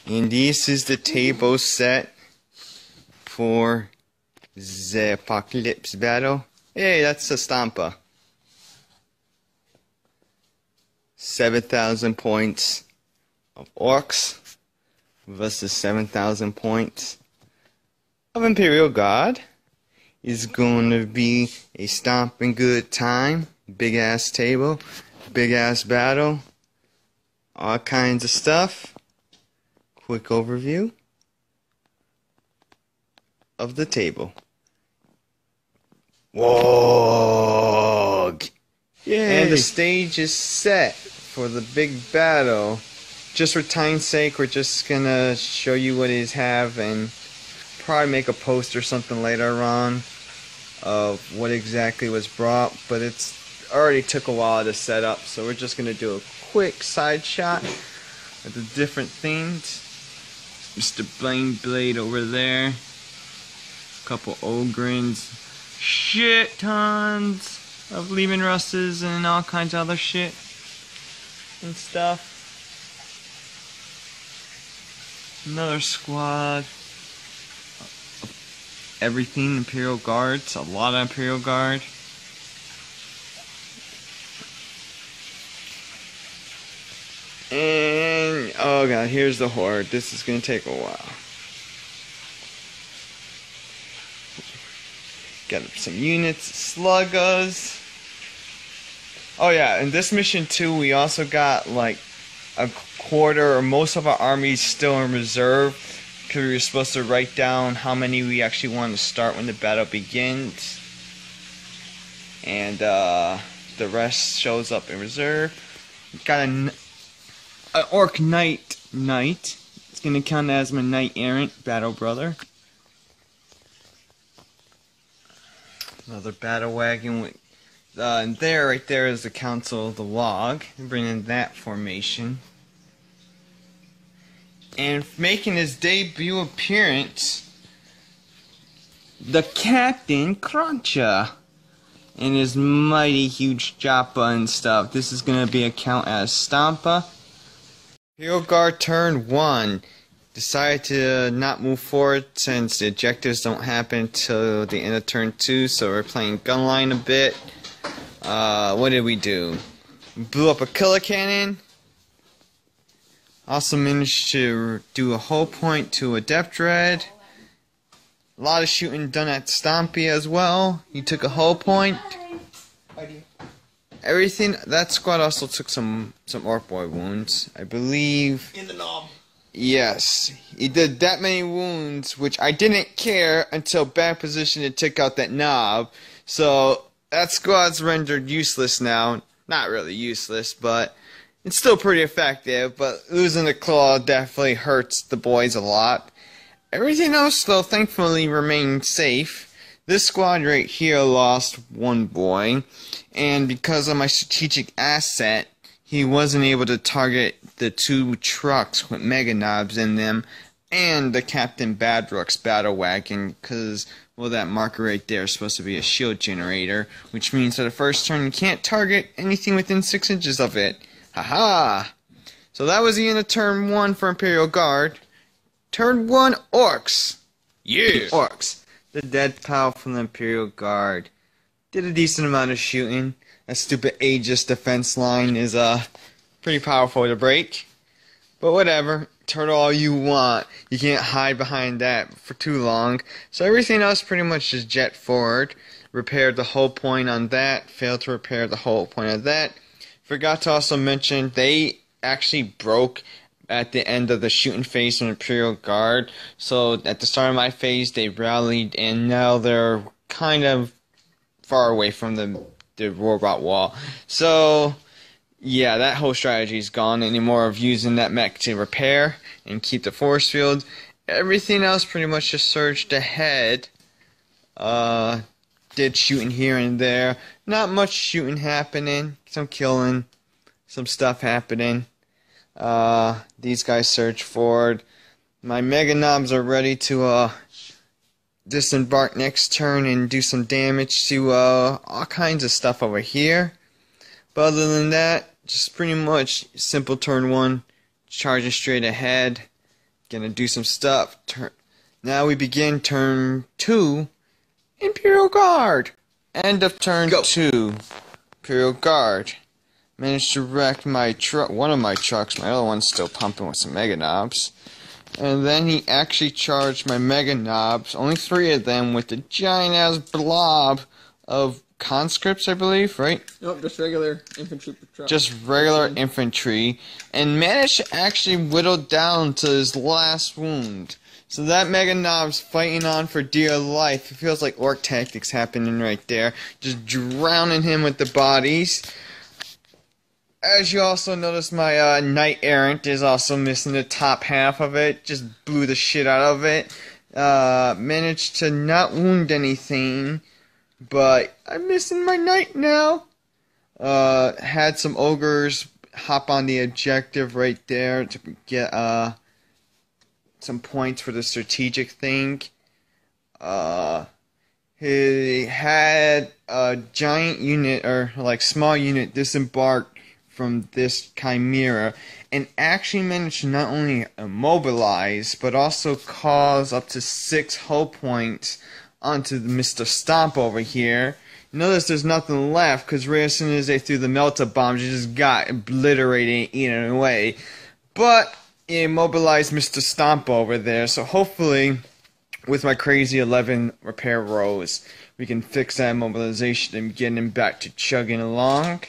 And this is the table set for the apocalypse battle. Hey, that's a Stampa. 7,000 points of orkz versus 7,000 points of Imperial Guard. Is going to be a stomping good time. Big ass table, big ass battle, all kinds of stuff. Quick overview of the table. Whoa! Yay. And the stage is set for the big battle. Just for time's sake, we're just gonna show you what he's have and probably make a post or something later on of what exactly was brought, but it's already took a while to set up, so we're just gonna do a quick side shot of the different things. Mr. Blaine Blade over there, a couple Ogrins, shit tons of Leaving Russes and all kinds of other shit and stuff. Another squad of everything Imperial Guards, a lot of Imperial Guard. And oh god, here's the horde. This is gonna take a while. Got some units, sluggers. Oh yeah, in this mission too, we also got like a quarter or most of our armies still in reserve, because we were supposed to write down how many we actually want to start when the battle begins, and the rest shows up in reserve. Got an orc knight. It's gonna count as my knight errant battle brother. Another battle wagon with and there, right there is the Council of the Log. Bring in that formation. And making his debut appearance, the Captain Cruncher. And his mighty huge Joppa and stuff. This is going to be a count as Stampa. Imperial Guard turn 1. Decided to not move forward since the objectives don't happen until the end of turn 2. So we're playing gunline a bit. What did we do? Blew up a killer cannon. Also managed to do a hull point to a depth dread. A lot of shooting done at Stompy as well. He took a hull point. Everything. That squad also took some orc boy wounds, I believe. In the knob. Yes, he did that many wounds, which I didn't care until bad position to take out that knob. So that squad's rendered useless now. Not really useless, but it's still pretty effective. But losing the claw definitely hurts the boys a lot. Everything else, though, thankfully remained safe. This squad right here lost one boy, and because of my strategic asset, he wasn't able to target the 2 trucks with mega knobs in them, and the Captain Badrook's battle wagon, because, well, that marker right there is supposed to be a shield generator, which means for the first turn you can't target anything within 6 inches of it. Haha! So that was the end of turn 1 for Imperial Guard. Turn 1, orcs! Yeah! Orcs. The dead pal from the Imperial Guard. Did a decent amount of shooting. That stupid Aegis defense line is pretty powerful to break. But whatever. Turtle all you want. You can't hide behind that for too long. So everything else pretty much just jet forward. Repaired the hull point on that. Failed to repair the hull point on that. Forgot to also mention they actually broke at the end of the shooting phase from Imperial Guard. So at the start of my phase they rallied, and now they're kind of far away from the robot wall. So yeah, that whole strategy is gone anymore of using that mech to repair and keep the force field. Everything else pretty much just surged ahead. Did shooting here and there. Not much shooting happening. Some killing. Some stuff happening. These guys surge forward. My mega knobs are ready to disembark next turn and do some damage to all kinds of stuff over here. But other than that, just pretty much simple turn 1, charging straight ahead. Gonna do some stuff. Now we begin turn 2, Imperial Guard. End of turn 2, Imperial Guard. Managed to wreck my truck, one of my trucks. My other one's still pumping with some Mega Knobs. And then he actually charged my Mega Knobs, only 3 of them, with the giant-ass blob of conscripts, I believe, right? Nope, just regular infantry patrol. Just regular infantry. And managed to actually whittle down to his last wound. So that Mega Knob's fighting on for dear life. It feels like orc tactics happening right there. Just drowning him with the bodies. As you also notice, my Knight Errant is also missing the top half of it. Just blew the shit out of it. Managed to not wound anything, but I'm missing my Knight now. Had some ogres hop on the objective right there to get some points for the strategic thing. He had a giant unit, or like small unit, disembark from this chimera, and actually managed to not only immobilize, but also cause up to 6 hull points onto the Mr. Stomp over here. Notice there's nothing left, because right as soon as they threw the melta bombs, you just got obliterated and eaten away. But it immobilized Mr. Stomp over there, so hopefully, with my crazy 11 repair rows, we can fix that immobilization and get him back to chugging along.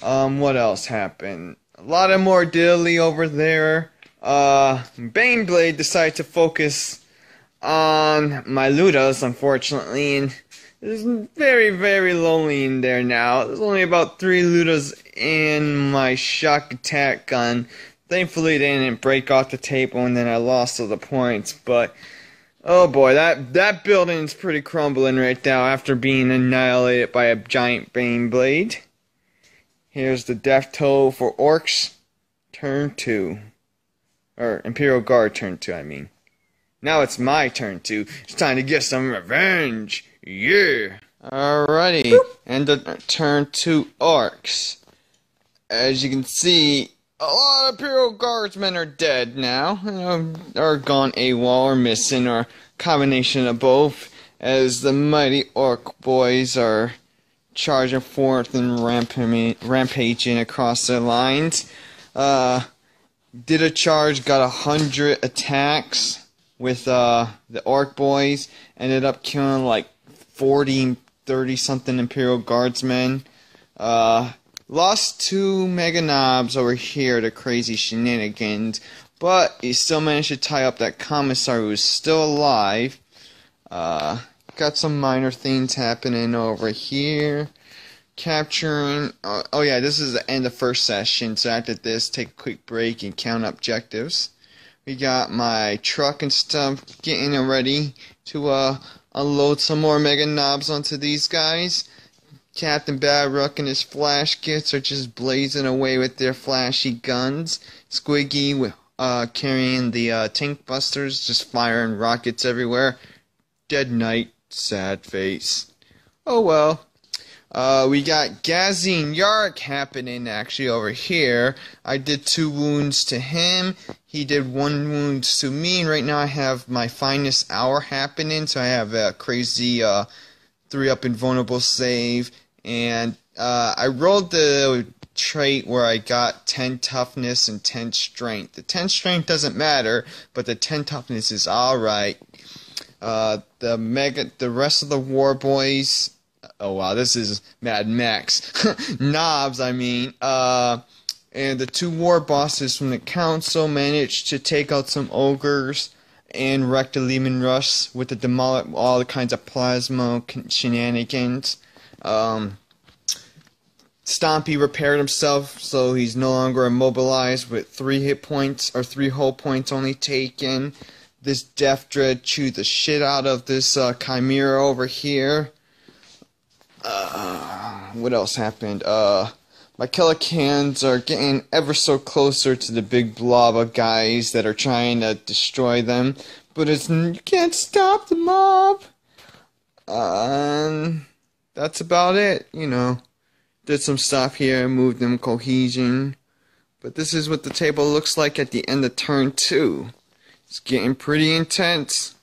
What else happened? A lot of more dilly over there. Baneblade decided to focus on my Ludas, unfortunately, and it's very, very lonely in there now. There's only about 3 Ludas in my shock attack gun. Thankfully, they didn't break off the table, and then I lost all the points, but oh boy, that building's pretty crumbling right now after being annihilated by a giant Baneblade. Here's the death toll for orcs, turn 2. Or Imperial Guard turn 2, I mean. Now it's my turn 2. It's time to get some revenge. Yeah. Alrighty. End of turn 2 orcs. As you can see, a lot of Imperial Guardsmen are dead now. Or gone AWOL or missing, or combination of both. As the mighty orc boys are charging forth and rampaging across their lines. Did a charge, got 100 attacks with the orc boys. Ended up killing like 40, 30 something Imperial Guardsmen. Lost 2 Mega Knobs over here to crazy shenanigans. But he still managed to tie up that commissar who was still alive. Got some minor things happening over here. Capturing... oh yeah, this is the end of first session, so after this, take a quick break and count objectives. We got my truck and stuff getting ready to unload some more Mega Knobs onto these guys. Captain Badrock and his flash kits are just blazing away with their flashy guns. Squiggy with carrying the tank busters, just firing rockets everywhere. Dead Knight. Sad face. Oh well. We got Gazine Yark happening actually over here. I did 2 wounds to him. He did 1 wound to me. And right now I have my finest hour happening. So I have a crazy 3-up invulnerable save. And I rolled the trait where I got 10 toughness and 10 strength. The 10 strength doesn't matter, but the 10 toughness is alright. The rest of the war boys, oh wow, this is Mad Max. Knobs, I mean. And the 2 war bosses from the council managed to take out some ogres and wreck the Lehman Rush with the all the kinds of plasma shenanigans. Stompy repaired himself, so he's no longer immobilized with 3 hit points, or 3 hull points only taken. This Death Dread chewed the shit out of this Chimera over here. What else happened? My Kelikans are getting ever so closer to the big blob of guys that are trying to destroy them. But you can't stop the mob. That's about it, you know. Did some stuff here, moved them cohesion. But this is what the table looks like at the end of turn 2. It's getting pretty intense.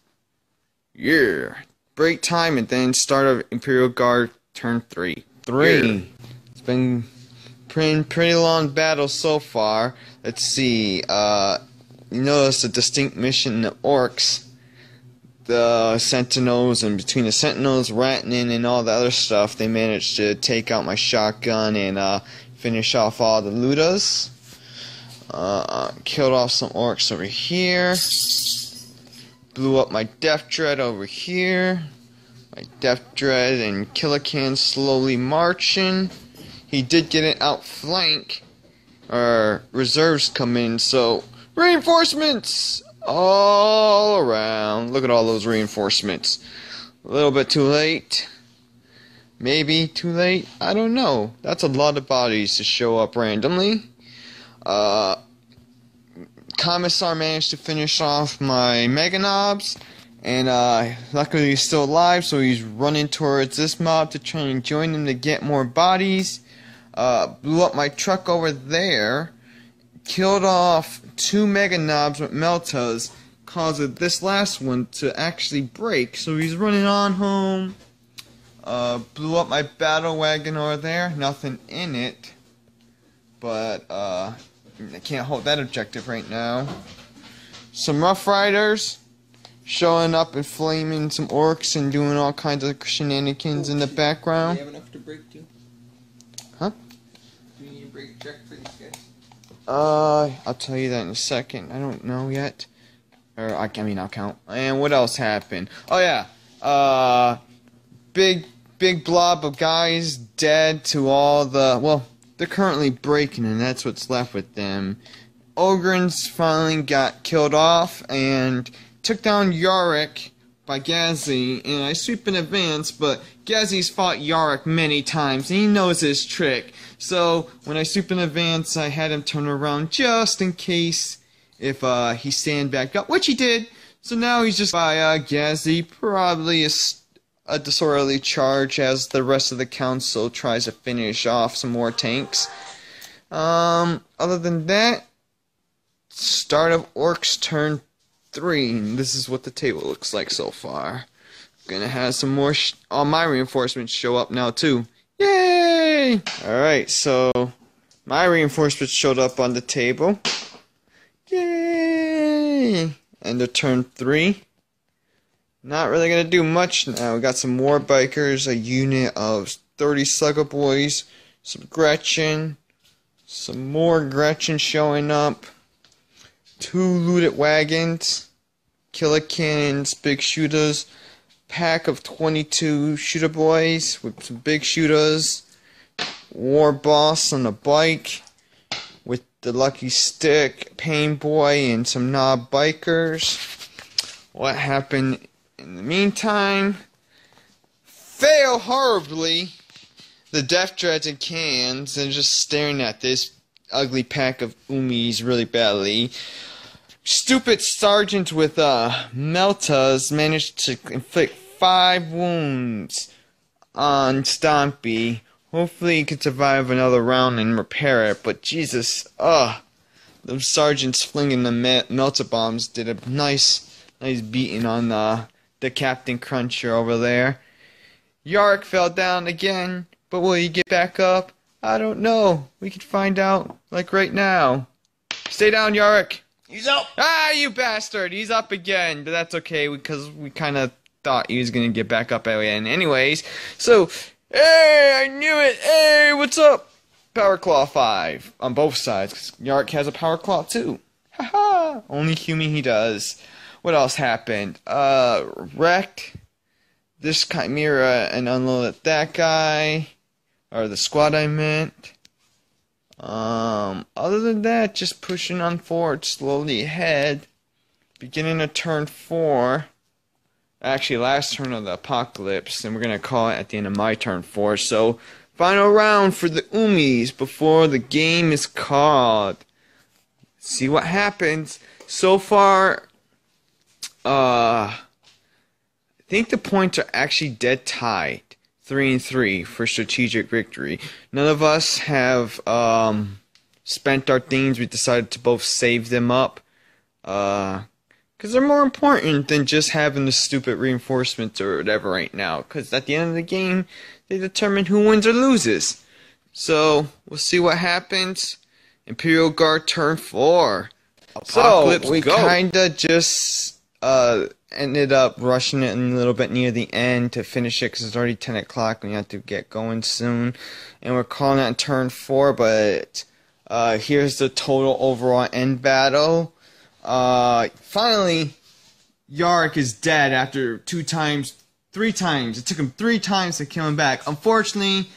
Yeah. Break time and then start of Imperial Guard turn 3. Yeah. It's been pretty long battle so far. Let's see. You notice a distinct mission in the orkz. The sentinels, and between the sentinels, Ratnin, and all the other stuff, they managed to take out my shotgun and finish off all the looters. Killed off some orcs over here. Blew up my Death Dread over here. My Death Dread and Killican slowly marching. He did get an outflank. Reserves come in, so reinforcements all around. Look at all those reinforcements. A little bit too late. Maybe too late. I don't know. That's a lot of bodies to show up randomly. Commissar managed to finish off my Mega Knobs, and luckily he's still alive, so he's running towards this mob to try and join him to get more bodies. Blew up my truck over there, killed off 2 Mega Knobs with Meltas, caused this last one to actually break, so he's running on home. Blew up my battle wagon over there, nothing in it, but I can't hold that objective right now. Some Rough Riders showing up and flaming some orcs and doing all kinds of shenanigans in the background. Do you have enough to break too? Huh? Do you need a break check for these guys? I'll tell you that in a second. I don't know yet. Or I'll count. And what else happened? Oh yeah. Big blob of guys dead to all the, well, they're currently breaking, and that's what's left with them. Ogrins finally got killed off and took down Yarick by Ghazi, and I sweep in advance, but Ghazi's fought Yarick many times, and he knows his trick. So when I sweep in advance, I had him turn around just in case if he stand back up, which he did. So now he's just by Ghazi, probably a disorderly charge as the rest of the council tries to finish off some more tanks. Other than that, start of orkz turn 3. And this is what the table looks like so far. Gonna have some more all my reinforcements show up now too. Yay! Alright, so my reinforcements showed up on the table. Yay! End of turn 3. Not really gonna do much now. We got some more bikers, a unit of 30 Slugger Boys, some Gretchen, some more Gretchen showing up, 2 looted wagons, killer cannons, big shooters, pack of 22 shooter boys with some big shooters, war boss on a bike with the lucky stick, pain boy, and some knob bikers. What happened in the meantime? Fail horribly. The Death Dreads and cans and just staring at this ugly pack of Umis really badly. Stupid sergeant with Meltas managed to inflict 5 wounds on Stompy. Hopefully he can survive another round and repair it, but Jesus, the sergeants flinging the melter bombs did a nice beating on the Captain Cruncher over there. Yarick fell down again, but will he get back up? I don't know. We can find out, like right now. Stay down, Yarick. He's up! Ah, you bastard! He's up again, but that's okay, because we kind of thought he was going to get back up again anyways. So, hey, I knew it! Hey, what's up? Power Claw 5 on both sides, because Yarick has a Power Claw too. Haha! Only human he does. What else happened? Wrecked this Chimera and unloaded that guy. Or the squad I meant. Other than that, just pushing on forward slowly ahead. Beginning of turn 4. Actually, last turn of the apocalypse. And we're going to call it at the end of my turn 4. So, final round for the Umis before the game is called. See what happens. So far, I think the points are actually dead tied. 3-3 for strategic victory. None of us have spent our things. We decided to both save them up. Because they're more important than just having the stupid reinforcements or whatever right now. Because at the end of the game, they determine who wins or loses. So, we'll see what happens. Imperial Guard turn 4. Apocalypse, so, we kinda just ended up rushing it a little bit near the end to finish it because it's already 10 o'clock and we have to get going soon. And we're calling it turn 4, but here's the total overall end battle. Finally, Yarick is dead after 3 times. It took him 3 times to kill him back. Unfortunately,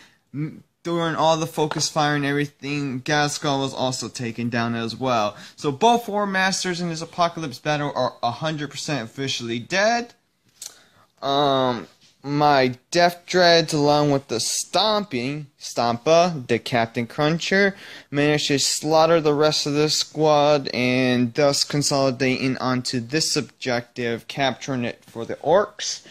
during all the focus fire and everything, Gaskull was also taken down as well. So both 4 masters in this apocalypse battle are 100% officially dead. My Death Dreads along with the Stompa, the Captain Cruncher, managed to slaughter the rest of the squad and thus consolidating onto this objective, capturing it for the orcs.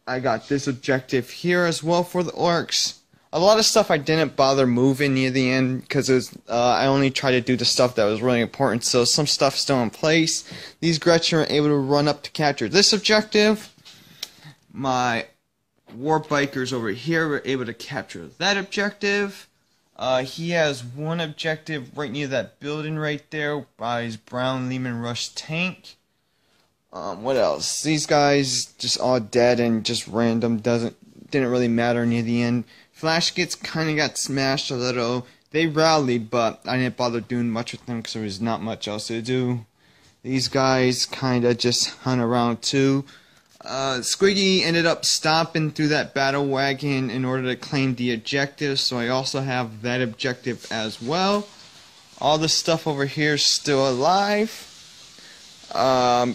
I got this objective here as well for the orcs. A lot of stuff I didn't bother moving near the end because I only tried to do the stuff that was really important, so some stuff's still in place. These Gretchen were able to run up to capture this objective. My War Bikers over here were able to capture that objective. He has one objective right near that building right there by his brown Lehman Rush tank. What else? These guys just all dead and just random, didn't really matter near the end. Flash Gets kind of got smashed a little. They rallied, but I didn't bother doing much with them because there was not much else to do. These guys kind of just hung around too. Squiggy ended up stomping through that battle wagon in order to claim the objective, so I also have that objective as well. All the stuff over here is still alive.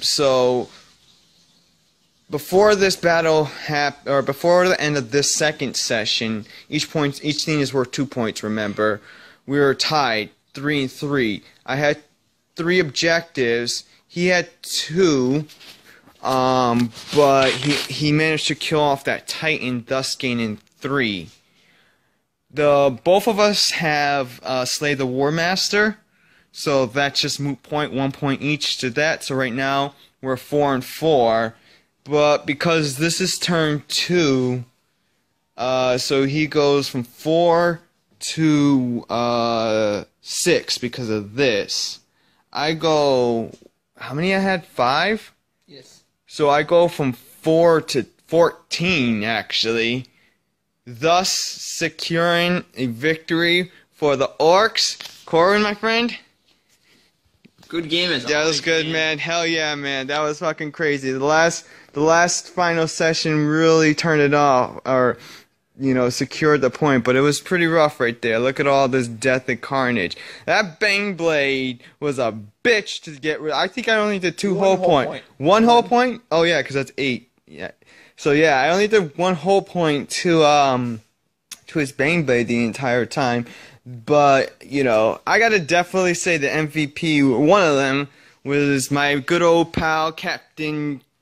So before this battle or before the end of this second session, each team is worth 2 points. Remember, we were tied 3-3. I had 3 objectives. He had 2, but he managed to kill off that Titan, thus gaining 3. Both of us have slayed the War Master, so that's just moot point, 1 point each to that. So right now we're 4-4. But because this is turn 2, so he goes from 4 to 6 because of this. I go, how many I had? 5? Yes. So I go from 4 to 14 actually, thus securing a victory for the orcs. Corin, my friend? Good game as always. That was good, man. Hell yeah, man. That was fucking crazy. The last final session really turned it off, or, secured the point, but it was pretty rough right there. Look at all this death and carnage. That Bang Blade was a bitch to get rid of. I think I only did 2 whole point. 1 whole point? Oh, yeah, because that's 8. Yeah. So, yeah, I only did 1 whole point to his Bang Blade the entire time. But, I gotta definitely say the MVP, one of them, was my good old pal,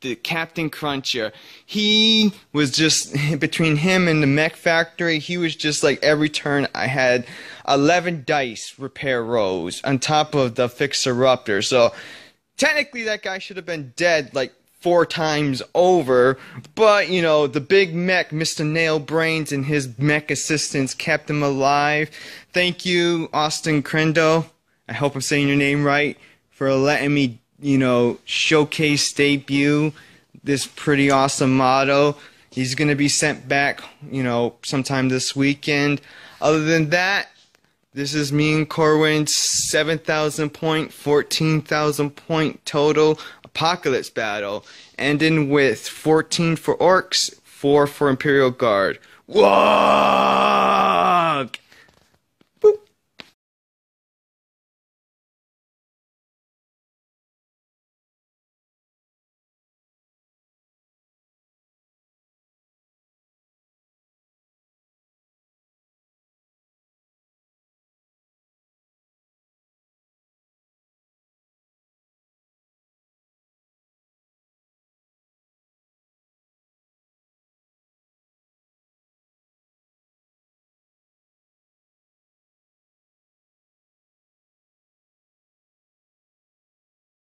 the Captain Cruncher. He was just, between him and the Mech Factory, he was just like every turn I had 11 dice repair rows on top of the Fixer-Ruptor. So, technically that guy should have been dead like 4 times over, but, the big mech, Mr. Nail Brains, and his mech assistants kept him alive. Thank you, Austin Crendo, I hope I'm saying your name right, for letting me, showcase debut this pretty awesome motto. He's going to be sent back, sometime this weekend. Other than that, this is me and Corwin's 7,000 point, 14,000 point total apocalypse battle, ending with 14 for orcs, 4 for Imperial Guard. Whoa!